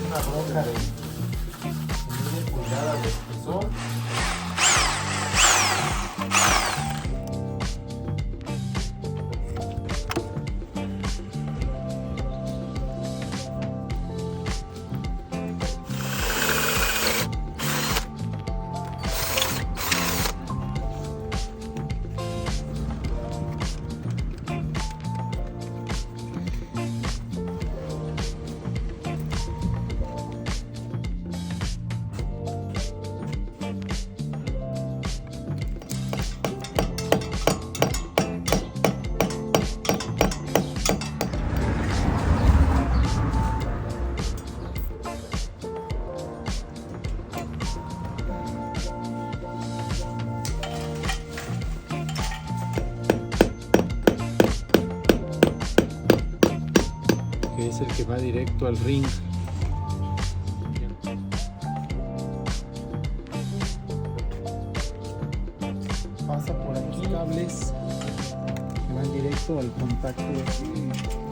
una bronca de 1000 pulgadas de espesor. Que es el que va directo al ring. Pasa por aquí cables que van directo al contacto.